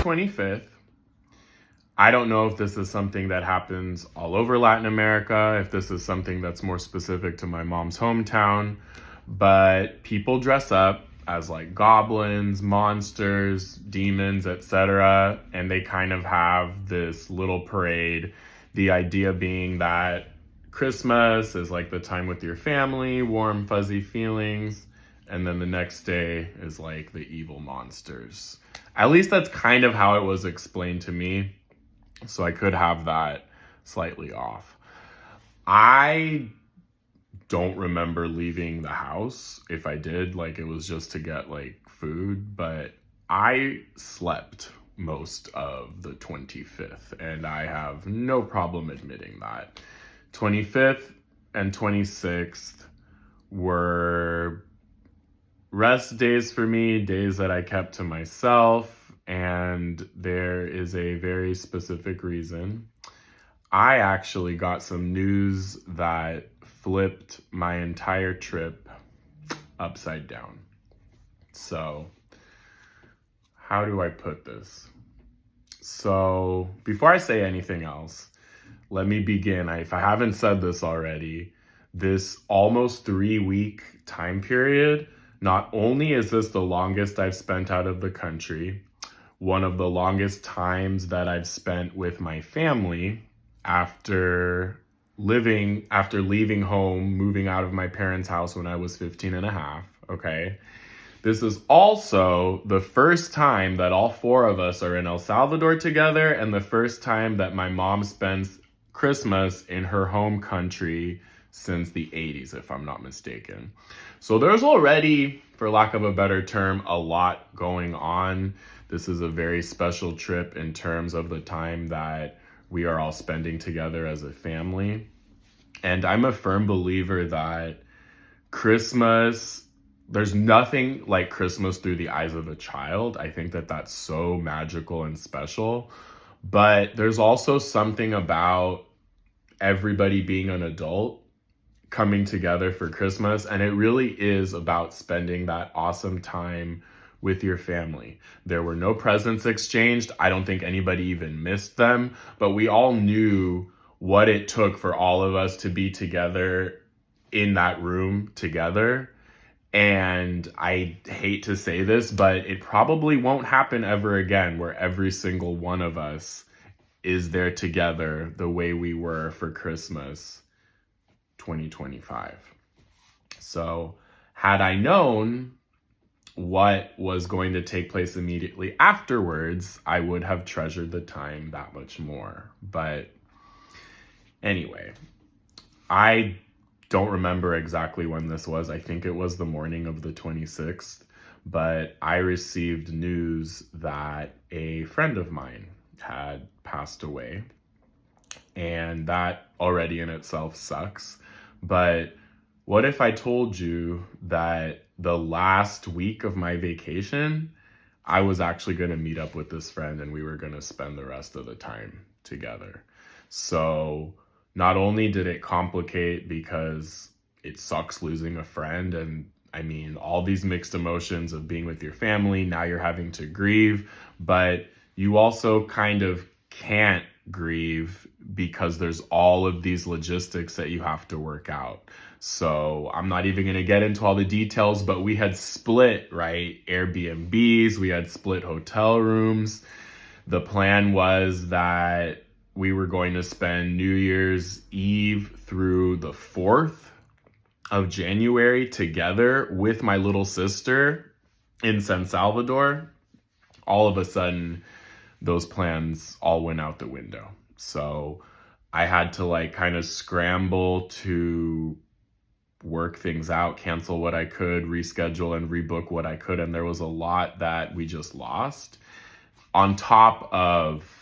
25th. I don't know if this is something that happens all over Latin America, if this is something that's more specific to my mom's hometown, but people dress up as like goblins, monsters, demons, etc., and they kind of have this little parade. The idea being that Christmas is like the time with your family, warm, fuzzy feelings, and then the next day is like the evil monsters. At least that's kind of how it was explained to me. So I could have that slightly off. I don't remember leaving the house. If I did, like it was just to get like food, but I slept most of the 25th, and I have no problem admitting that. 25th and 26th were rest days for me, days that I kept to myself, and there is a very specific reason. I actually got some news that flipped my entire trip upside down. So, how do I put this? So, before I say anything else, let me begin. If I haven't said this already, this almost 3-week time period, not only is this the longest I've spent out of the country, one of the longest times that I've spent with my family after leaving home, moving out of my parents' house when I was 15 and a half, okay? This is also the first time that all four of us are in El Salvador together, and the first time that my mom spends Christmas in her home country since the 80s, if I'm not mistaken. So there's already, for lack of a better term, a lot going on. This is a very special trip in terms of the time that we are all spending together as a family. And I'm a firm believer that Christmas, there's nothing like Christmas through the eyes of a child. I think that that's so magical and special. But there's also something about everybody being an adult coming together for Christmas, and it really is about spending that awesome time with your family. There were no presents exchanged. I don't think anybody even missed them, but we all knew what it took for all of us to be together in that room together. And I hate to say this, but it probably won't happen ever again where every single one of us is there together the way we were for Christmas 2025. So had I known what was going to take place immediately afterwards, I would have treasured the time that much more. But anyway, I don't remember exactly when this was. I think it was the morning of the 26th, but I received news that a friend of mine had passed away, and that already in itself sucks. But what if I told you that the last week of my vacation, I was actually going to meet up with this friend and we were going to spend the rest of the time together? So not only did it complicate because it sucks losing a friend, and I mean, all these mixed emotions of being with your family, now you're having to grieve, but you also kind of can't grieve because there's all of these logistics that you have to work out. So I'm not even going to get into all the details, but we had split, right? Airbnbs, we had split hotel rooms. The plan was that we were going to spend New Year's Eve through the 4th of January together with my little sister in San Salvador. All of a sudden, those plans all went out the window. So I had to like kind of scramble to work things out, cancel what I could, reschedule and rebook what I could. And there was a lot that we just lost on top of,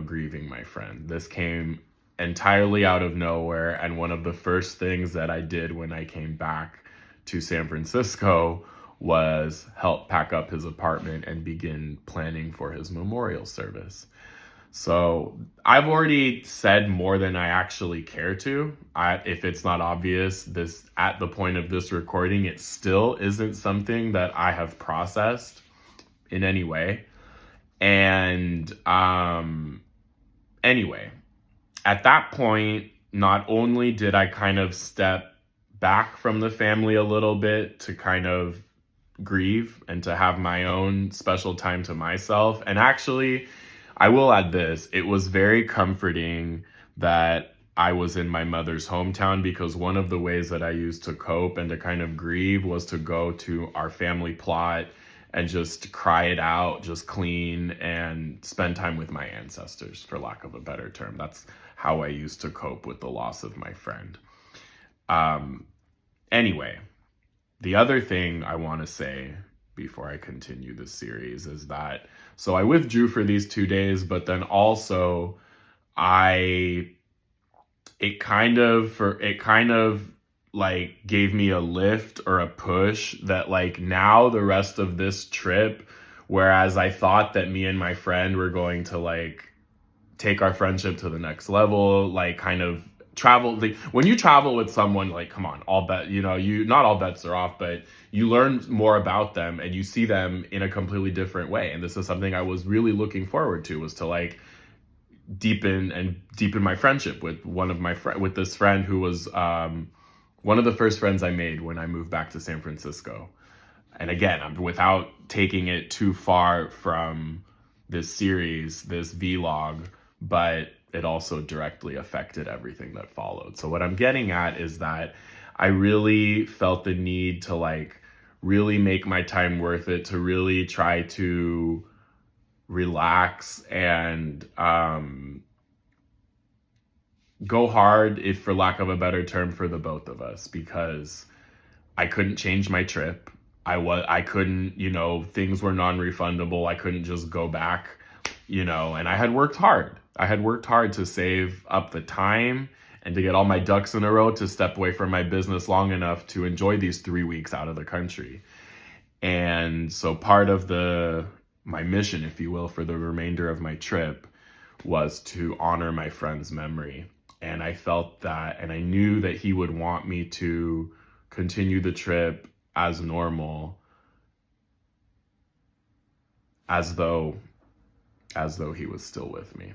grieving my friend. This came entirely out of nowhere. And one of the first things that I did when I came back to San Francisco was help pack up his apartment and begin planning for his memorial service. So I've already said more than I actually care to. If it's not obvious, this at the point of this recording, it still isn't something that I have processed in any way. And anyway, at that point, not only did I kind of step back from the family a little bit to kind of grieve and to have my own special time to myself. And actually, I will add this, it was very comforting that I was in my mother's hometown, because one of the ways that I used to cope and to kind of grieve was to go to our family plot and just cry it out, just clean and spend time with my ancestors, for lack of a better term. That's how I used to cope with the loss of my friend. Anyway, the other thing I want to say before I continue this series is that, so I withdrew for these 2 days, but then also it kind of like gave me a lift or a push that like now the rest of this trip, whereas I thought that me and my friend were going to like take our friendship to the next level, like kind of travel, like, when you travel with someone, like, come on, all bet, you, not all bets are off, but you learn more about them and you see them in a completely different way. And this is something I was really looking forward to, was to like deepen my friendship with with this friend who was one of the first friends I made when I moved back to San Francisco. And again, without taking it too far from this series, this vlog, but it also directly affected everything that followed. So what I'm getting at is that I really felt the need to like really make my time worth it, to really try to relax and go hard, if for lack of a better term, for the both of us, because I couldn't change my trip. I couldn't, things were non-refundable. I couldn't just go back, and I had worked hard. I had worked hard to save up the time and to get all my ducks in a row to step away from my business long enough to enjoy these 3 weeks out of the country. And so part of my mission, if you will, for the remainder of my trip was to honor my friend's memory. And I felt that, and I knew that he would want me to continue the trip as normal, as though he was still with me.